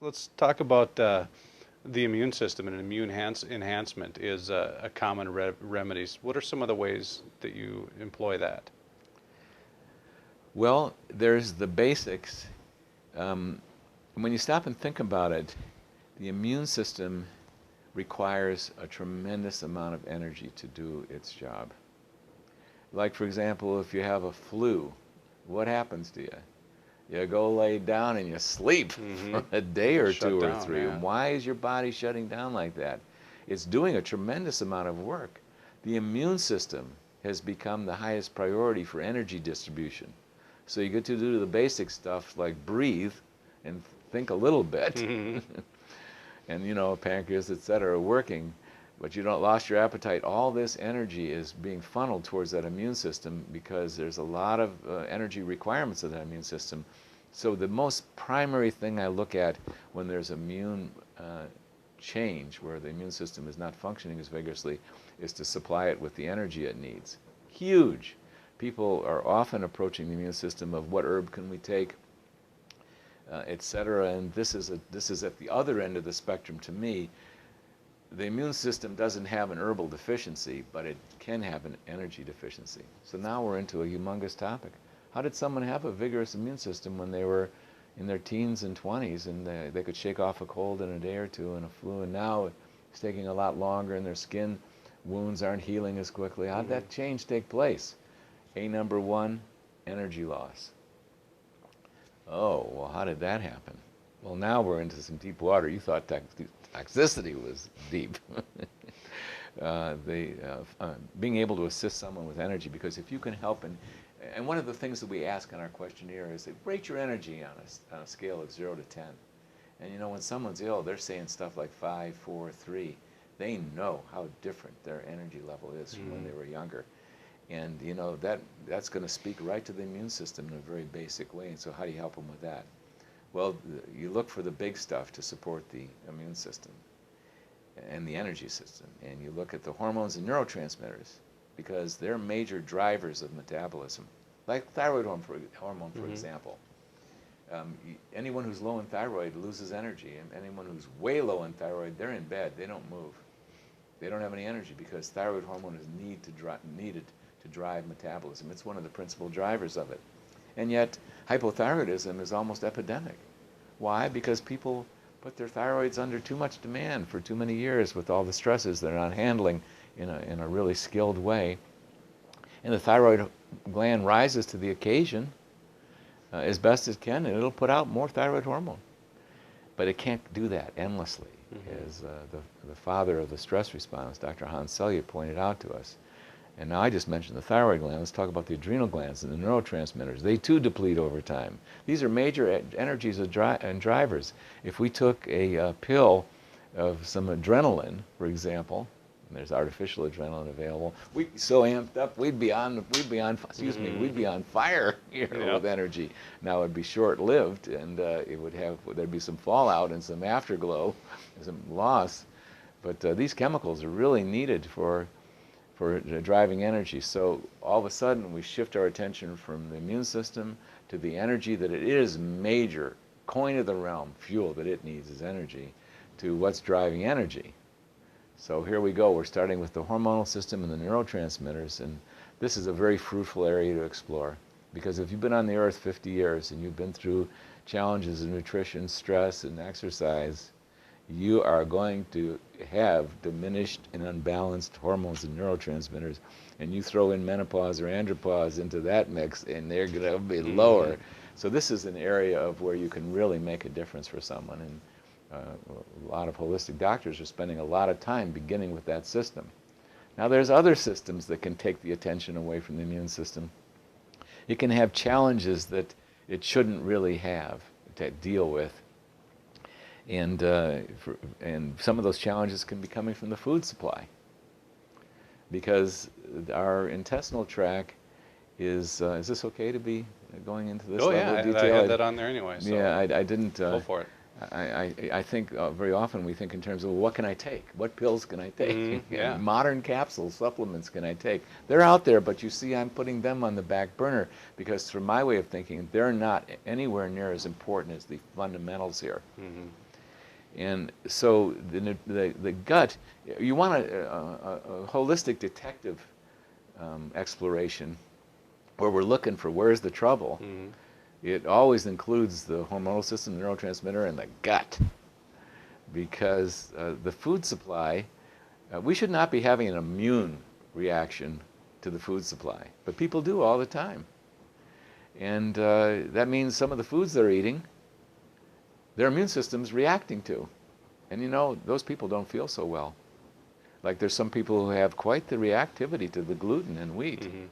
let's talk about the immune system, and immune enhancement is a common remedies. What are some of the ways that you employ that? Well, there's the basics. When you stop and think about it, the immune system requires a tremendous amount of energy to do its job. Like, for example, if you have a flu, what happens to you? You go lay down and you sleep for a day or Shut two or down, three. yeah. And why is your body shutting down like that? It's doing a tremendous amount of work. The immune system has become the highest priority for energy distribution. So you get to do the basic stuff like breathe and think a little bit. And, you know, pancreas, et cetera, are working, but you don't lost your appetite. All this energy is being funneled towards that immune system because there's a lot of energy requirements of that immune system. So the most primary thing I look at when there's immune change, where the immune system is not functioning as vigorously, is to supply it with the energy it needs. Huge. People are often approaching the immune system of what herb can we take, etc. And this is at the other end of the spectrum to me. The immune system doesn't have an herbal deficiency, but it can have an energy deficiency. So now we're into a humongous topic. How did someone have a vigorous immune system when they were in their teens and 20s and they could shake off a cold in a day or two and a flu, and now it's taking a lot longer and their skin wounds aren't healing as quickly? How did that change take place? Number one, energy loss. Oh, well, how did that happen? Well, now we're into some deep water. You thought toxicity was deep. Being able to assist someone with energy, because if you can help, and one of the things that we ask on our questionnaire is, rate your energy on a scale of 0 to 10. And you know, when someone's ill, they're saying stuff like 5, 4, 3. They know how different their energy level is from when they were younger. And you know, that's going to speak right to the immune system in a very basic way. And so how do you help them with that? Well, you look for the big stuff to support the immune system and the energy system. And you look at the hormones and neurotransmitters, because they're major drivers of metabolism. Like thyroid hormone, for example. Anyone who's low in thyroid loses energy. And anyone who's way low in thyroid, they're in bed. They don't move. They don't have any energy because thyroid hormone is needed to drive metabolism. It's one of the principal drivers of it. And yet, hypothyroidism is almost epidemic. Why? Because people put their thyroids under too much demand for too many years with all the stresses they're not handling in a really skilled way. And the thyroid gland rises to the occasion as best it can, and it'll put out more thyroid hormone. But it can't do that endlessly, as the father of the stress response, Dr. Hans Selye, pointed out to us. And now I just mentioned the thyroid gland. Let's talk about the adrenal glands and the neurotransmitters. They too deplete over time. These are major energies and drivers. If we took a pill of some adrenaline, for example, and there's artificial adrenaline available, we'd be so amped up, we'd be on fire with energy. Now it'd be short-lived, and there'd be some fallout and some afterglow, some loss. But these chemicals are really needed for driving energy. So all of a sudden we shift our attention from the immune system to the energy that it is major, coin of the realm, fuel that it needs is energy, to what's driving energy. So here we go. We're starting with the hormonal system and the neurotransmitters, and this is a very fruitful area to explore, because if you've been on the earth 50 years and you've been through challenges of nutrition, stress, and exercise, you are going to have diminished and unbalanced hormones and neurotransmitters, and you throw in menopause or andropause into that mix, and they're going to be lower. So this is an area of where you can really make a difference for someone, and a lot of holistic doctors are spending a lot of time beginning with that system. Now there's other systems that can take the attention away from the immune system. It can have challenges that it shouldn't really have to deal with. And some of those challenges can be coming from the food supply, because our intestinal tract is this okay to be going into this level of detail? I had that on there anyway. So yeah, I didn't. Go for it. I think very often we think in terms of, well, what can I take? What pills can I take? Yeah. Modern capsules, supplements can I take? They're out there, but you see I'm putting them on the back burner, because from my way of thinking, they're not anywhere near as important as the fundamentals here. And so the gut, you want a holistic detective exploration where we're looking for where's the trouble. Mm-hmm. It always includes the hormonal system, the neurotransmitter, and the gut. Because the food supply, we should not be having an immune reaction to the food supply. But people do all the time. And that means some of the foods they're eating, their immune system's reacting to. And you know, those people don't feel so well. Like there's some people who have quite the reactivity to the gluten in wheat. Mm-hmm.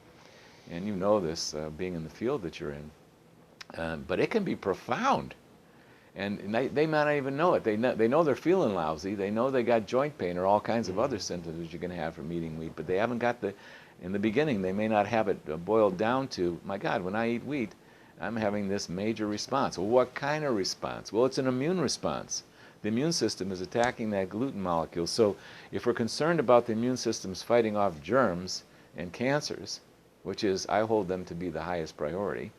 And you know this, being in the field that you're in. But it can be profound. And they might not even know it. They know they're feeling lousy. They know they got joint pain or all kinds of other symptoms that you can have from eating wheat. But they haven't got in the beginning, they may not have it boiled down to, my God, when I eat wheat, I'm having this major response. Well, what kind of response? Well, it's an immune response. The immune system is attacking that gluten molecule. So if we're concerned about the immune system's fighting off germs and cancers, which is, I hold them to be the highest priority,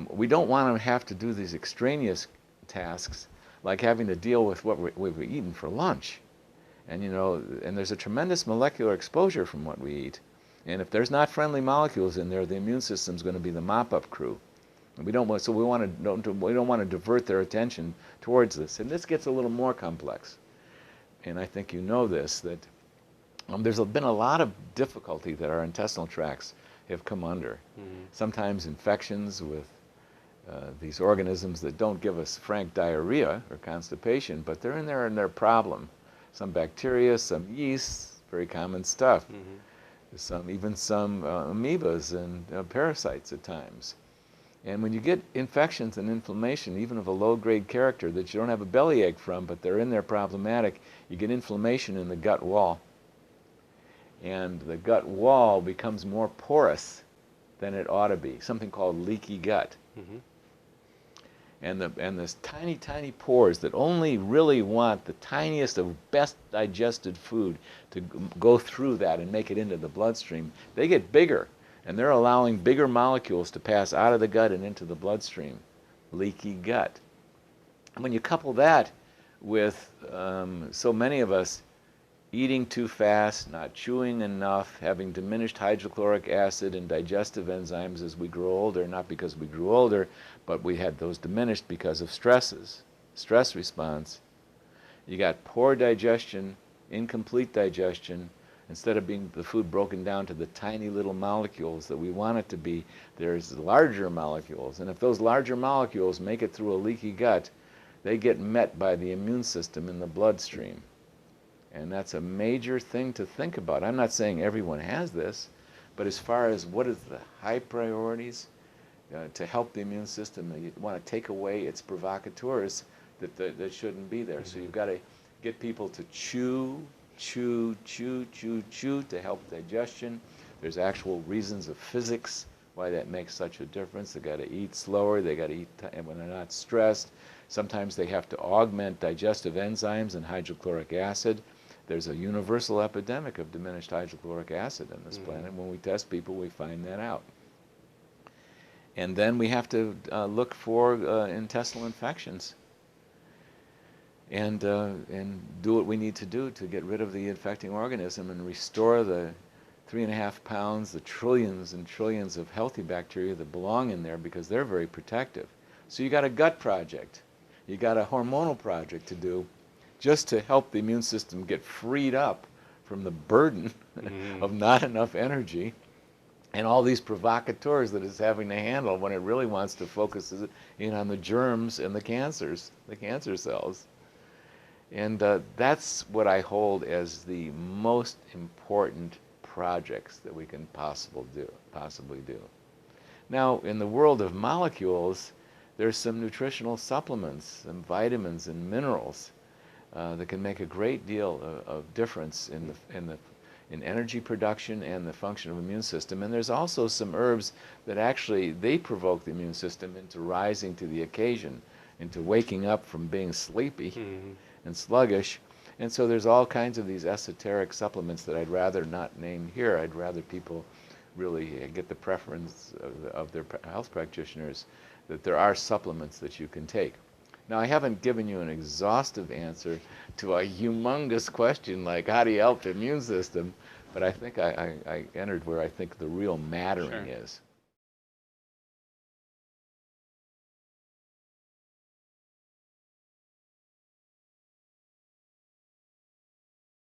we don't want to have to do these extraneous tasks like having to deal with what we've eaten for lunch. And you know, and there's a tremendous molecular exposure from what we eat. And if there's not friendly molecules in there, the immune system's going to be the mop-up crew. And we don't want to divert their attention towards this. And this gets a little more complex. And I think you know this, that there's been a lot of difficulty that our intestinal tracts have come under. Mm-hmm. Sometimes infections with these organisms that don't give us frank diarrhea or constipation, but they're in there and they're a problem. Some bacteria, some yeasts, very common stuff. Mm-hmm. Even some amoebas and parasites at times. And when you get infections and inflammation, even of a low-grade character that you don't have a bellyache from, but they're in there problematic, you get inflammation in the gut wall. And the gut wall becomes more porous than it ought to be, something called leaky gut. Mm-hmm. And this tiny, tiny pores that only really want the tiniest of best digested food to go through that and make it into the bloodstream, they get bigger. And they're allowing bigger molecules to pass out of the gut and into the bloodstream. Leaky gut. And when you couple that with so many of us eating too fast, not chewing enough, having diminished hydrochloric acid and digestive enzymes as we grow older, not because we grew older, but we had those diminished because of stresses, stress response. You got poor digestion, incomplete digestion. Instead of being the food broken down to the tiny little molecules that we want it to be, there's larger molecules. And if those larger molecules make it through a leaky gut, they get met by the immune system in the bloodstream. And that's a major thing to think about. I'm not saying everyone has this, but as far as what is the high priorities to help the immune system, you want to take away its provocateurs that shouldn't be there. So you've got to get people to chew to help digestion. There's actual reasons of physics why that makes such a difference. They got to eat slower. They got to eat when they're not stressed. Sometimes they have to augment digestive enzymes and hydrochloric acid. There's a universal epidemic of diminished hydrochloric acid on this planet. When we test people, we find that out. And then we have to look for intestinal infections and do what we need to do to get rid of the infecting organism and restore the 3.5 pounds, the trillions and trillions of healthy bacteria that belong in there, because they're very protective. So you got a gut project. You got a hormonal project to do just to help the immune system get freed up from the burden of not enough energy and all these provocateurs that it's having to handle when it really wants to focus in on the germs and the cancers, the cancer cells. And that's what I hold as the most important projects that we can possibly do. Now, in the world of molecules, there's some nutritional supplements, some vitamins and minerals that can make a great deal of difference in energy production and the function of the immune system. And there's also some herbs that actually, they provoke the immune system into rising to the occasion, into waking up from being sleepy and sluggish. And so there's all kinds of these esoteric supplements that I'd rather not name here. I'd rather people really get the preference of their health practitioners, that there are supplements that you can take. Now, I haven't given you an exhaustive answer to a humongous question like how do you help the immune system, but I think I entered where I think the real mattering Sure. is.